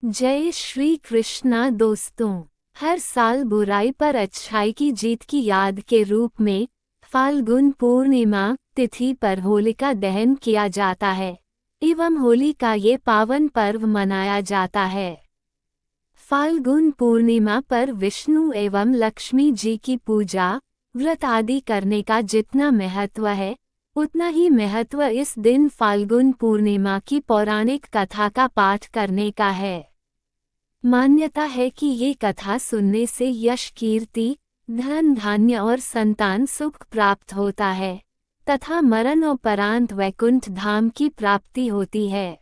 जय श्री कृष्णा दोस्तों। हर साल बुराई पर अच्छाई की जीत की याद के रूप में फाल्गुन पूर्णिमा तिथि पर होलिका दहन किया जाता है एवं होली का ये पावन पर्व मनाया जाता है। फाल्गुन पूर्णिमा पर विष्णु एवं लक्ष्मी जी की पूजा व्रत आदि करने का जितना महत्व है, उतना ही महत्व इस दिन फाल्गुन पूर्णिमा की पौराणिक कथा का पाठ करने का है। मान्यता है कि ये कथा सुनने से यश कीर्ति, धन धान्य और संतान सुख प्राप्त होता है तथा मरणोपरांत वैकुंठ धाम की प्राप्ति होती है।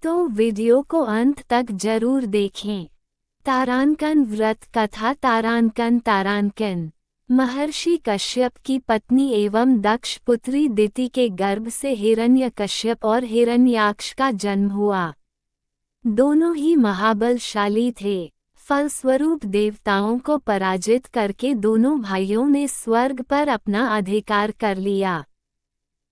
तो वीडियो को अंत तक जरूर देखें। तारांकन व्रत कथा। तारांकन महर्षि कश्यप की पत्नी एवं दक्ष पुत्री दिति के गर्भ से हिरण्यकश्यप और हिरण्याक्ष का जन्म हुआ। दोनों ही महाबलशाली थे। फलस्वरूप देवताओं को पराजित करके दोनों भाइयों ने स्वर्ग पर अपना अधिकार कर लिया।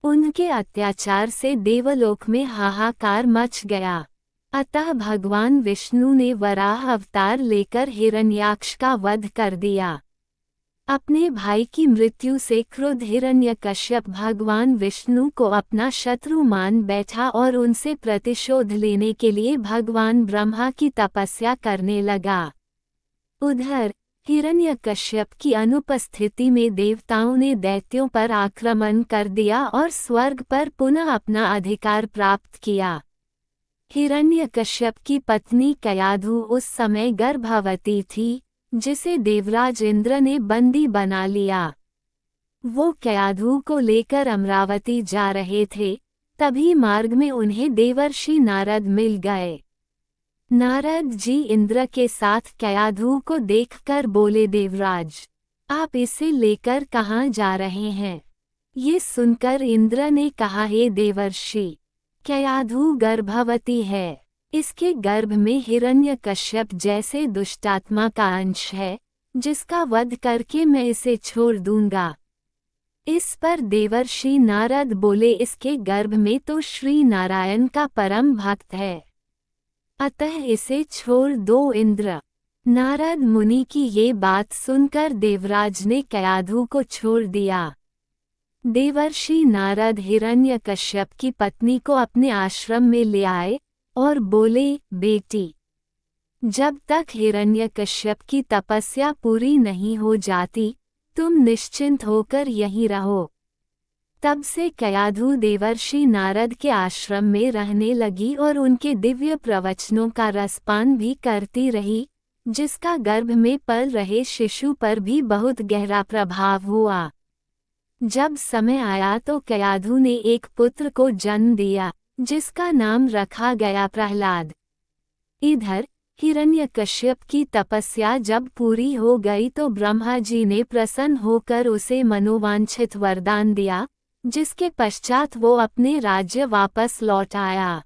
उनके अत्याचार से देवलोक में हाहाकार मच गया। अतः भगवान विष्णु ने वराह अवतार लेकर हिरण्याक्ष का वध कर दिया। अपने भाई की मृत्यु से क्रुद्ध हिरण्यकश्यप भगवान विष्णु को अपना शत्रु मान बैठा और उनसे प्रतिशोध लेने के लिए भगवान ब्रह्मा की तपस्या करने लगा। उधर हिरण्यकश्यप की अनुपस्थिति में देवताओं ने दैत्यों पर आक्रमण कर दिया और स्वर्ग पर पुनः अपना अधिकार प्राप्त किया। हिरण्यकश्यप की पत्नी कयाधु उस समय गर्भवती थी, जिसे देवराज इंद्र ने बंदी बना लिया। वो कयाधु को लेकर अमरावती जा रहे थे, तभी मार्ग में उन्हें देवर्षि नारद मिल गए। नारद जी इंद्र के साथ कयाधु को देखकर बोले, देवराज, आप इसे लेकर कहाँ जा रहे हैं? ये सुनकर इंद्र ने कहा, हे देवर्षि, कयाधु गर्भवती है। इसके गर्भ में हिरण्यकश्यप जैसे दुष्टात्मा का अंश है, जिसका वध करके मैं इसे छोड़ दूंगा। इस पर देवर्षि नारद बोले, इसके गर्भ में तो श्री नारायण का परम भक्त है, अतः इसे छोड़ दो इंद्र। नारद मुनि की ये बात सुनकर देवराज ने कयाधु को छोड़ दिया। देवर्षि नारद हिरण्यकश्यप की पत्नी को अपने आश्रम में ले आए और बोले, बेटी, जब तक हिरण्यकश्यप की तपस्या पूरी नहीं हो जाती, तुम निश्चिंत होकर यहीं रहो। तब से कयाधु देवर्षि नारद के आश्रम में रहने लगी और उनके दिव्य प्रवचनों का रसपान भी करती रही, जिसका गर्भ में पल रहे शिशु पर भी बहुत गहरा प्रभाव हुआ। जब समय आया तो कयाधु ने एक पुत्र को जन्म दिया, जिसका नाम रखा गया प्रहलाद। इधर हिरण्यकश्यप की तपस्या जब पूरी हो गई तो ब्रह्मा जी ने प्रसन्न होकर उसे मनोवांछित वरदान दिया, जिसके पश्चात वो अपने राज्य वापस लौट आया।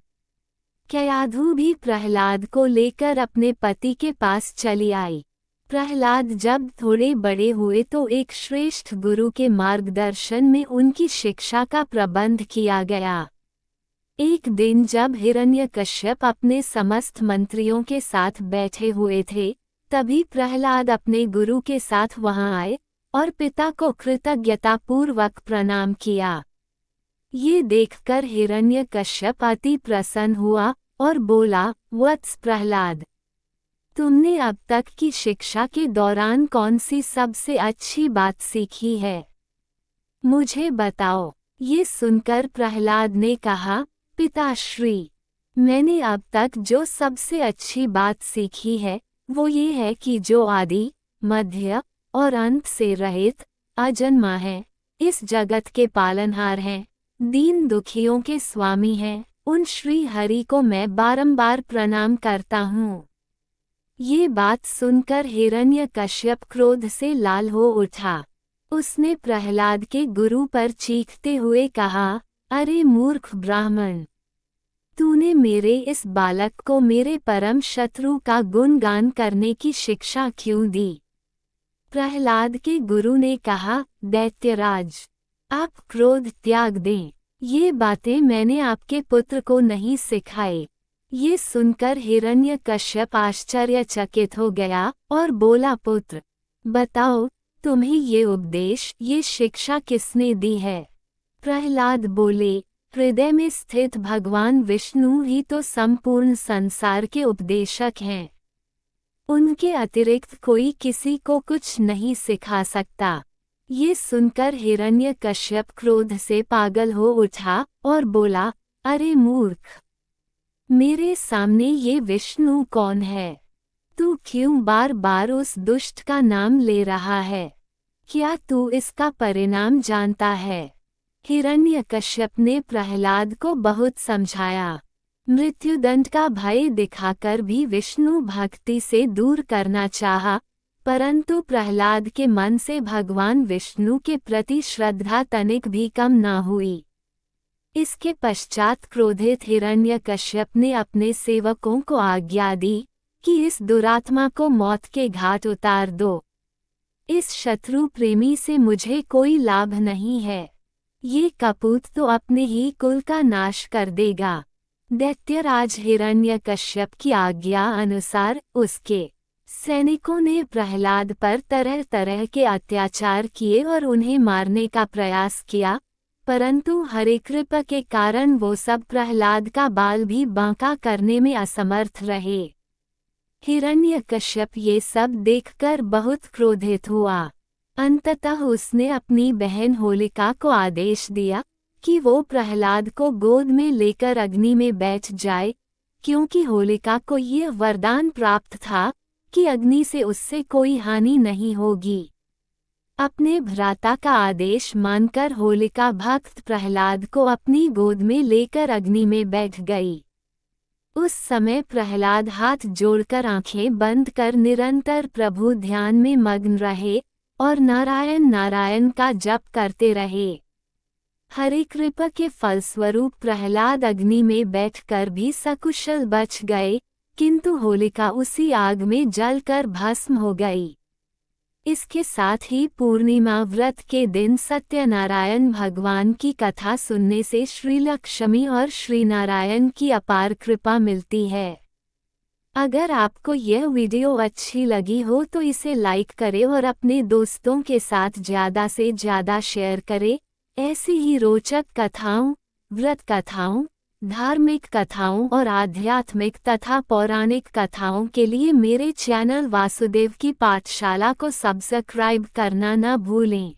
कयाधु भी प्रहलाद को लेकर अपने पति के पास चली आई। प्रहलाद जब थोड़े बड़े हुए तो एक श्रेष्ठ गुरु के मार्गदर्शन में उनकी शिक्षा का प्रबंध किया गया। एक दिन जब हिरण्यकश्यप अपने समस्त मंत्रियों के साथ बैठे हुए थे, तभी प्रहलाद अपने गुरु के साथ वहां आए और पिता को कृतज्ञतापूर्वक प्रणाम किया। ये देखकर हिरण्यकश्यप अति प्रसन्न हुआ और बोला, वत्स प्रहलाद, तुमने अब तक की शिक्षा के दौरान कौन सी सबसे अच्छी बात सीखी है? मुझे बताओ। ये सुनकर प्रहलाद ने कहा, पिताश्री, मैंने अब तक जो सबसे अच्छी बात सीखी है, वो ये है कि जो आदि, मध्य और अंत से रहित, अजन्मा है, इस जगत के पालनहार हैं, दीन दुखियों के स्वामी हैं, उन श्री हरि को मैं बारंबार प्रणाम करता हूँ। ये बात सुनकर हिरण्यकश्यप क्रोध से लाल हो उठा। उसने प्रहलाद के गुरु पर चीखते हुए कहा, अरे मूर्ख ब्राह्मण, तूने मेरे इस बालक को मेरे परम शत्रु का गुणगान करने की शिक्षा क्यों दी? प्रहलाद के गुरु ने कहा, दैत्यराज, आप क्रोध त्याग दें। ये बातें मैंने आपके पुत्र को नहीं सिखाई। ये सुनकर हिरण्यकश्यप आश्चर्यचकित हो गया और बोला, पुत्र, बताओ, तुम्हें ये उपदेश, ये शिक्षा किसने दी है? प्रहलाद बोले, हृदय में स्थित भगवान विष्णु ही तो संपूर्ण संसार के उपदेशक हैं। उनके अतिरिक्त कोई किसी को कुछ नहीं सिखा सकता। ये सुनकर हिरण्यकश्यप क्रोध से पागल हो उठा और बोला, अरे मूर्ख, मेरे सामने ये विष्णु कौन है? तू क्यों बार बार उस दुष्ट का नाम ले रहा है? क्या तू इसका परिणाम जानता है? हिरण्यकश्यप ने प्रहलाद को बहुत समझाया। मृत्युदंड का भय दिखाकर भी विष्णु भक्ति से दूर करना चाहा, परंतु प्रहलाद के मन से भगवान विष्णु के प्रति श्रद्धा तनिक भी कम न हुई। इसके पश्चात क्रोधित हिरण्यकश्यप ने अपने सेवकों को आज्ञा दी कि इस दुरात्मा को मौत के घाट उतार दो। इस शत्रु प्रेमी से मुझे कोई लाभ नहीं है। ये कपूत तो अपने ही कुल का नाश कर देगा। दैत्यराज हिरण्यकश्यप की आज्ञा अनुसार उसके सैनिकों ने प्रहलाद पर तरह तरह के अत्याचार किए और उन्हें मारने का प्रयास किया, परंतु हरिकृपा के कारण वो सब प्रहलाद का बाल भी बांका करने में असमर्थ रहे। हिरण्यकश्यप ये सब देखकर बहुत क्रोधित हुआ। अंततः उसने अपनी बहन होलिका को आदेश दिया कि वो प्रहलाद को गोद में लेकर अग्नि में बैठ जाए, क्योंकि होलिका को ये वरदान प्राप्त था कि अग्नि से उससे कोई हानि नहीं होगी। अपने भ्राता का आदेश मानकर होलिका भक्त प्रहलाद को अपनी गोद में लेकर अग्नि में बैठ गई। उस समय प्रहलाद हाथ जोड़कर आंखें बंद कर निरंतर प्रभु ध्यान में मग्न रहे और नारायण नारायण का जप करते रहे। हरि कृपा के फलस्वरूप प्रहलाद अग्नि में बैठकर भी सकुशल बच गए, किंतु होलिका उसी आग में जलकर भस्म हो गई। इसके साथ ही पूर्णिमा व्रत के दिन सत्यनारायण भगवान की कथा सुनने से श्री लक्ष्मी और श्री नारायण की अपार कृपा मिलती है। अगर आपको यह वीडियो अच्छी लगी हो तो इसे लाइक करें और अपने दोस्तों के साथ ज़्यादा से ज़्यादा शेयर करें। ऐसी ही रोचक कथाओं, व्रत कथाओं, धार्मिक कथाओं और आध्यात्मिक तथा पौराणिक कथाओं के लिए मेरे चैनल वासुदेव की पाठशाला को सब्सक्राइब करना न भूलें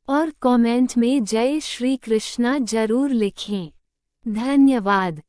और कमेंट में जय श्री कृष्णा जरूर लिखें। धन्यवाद।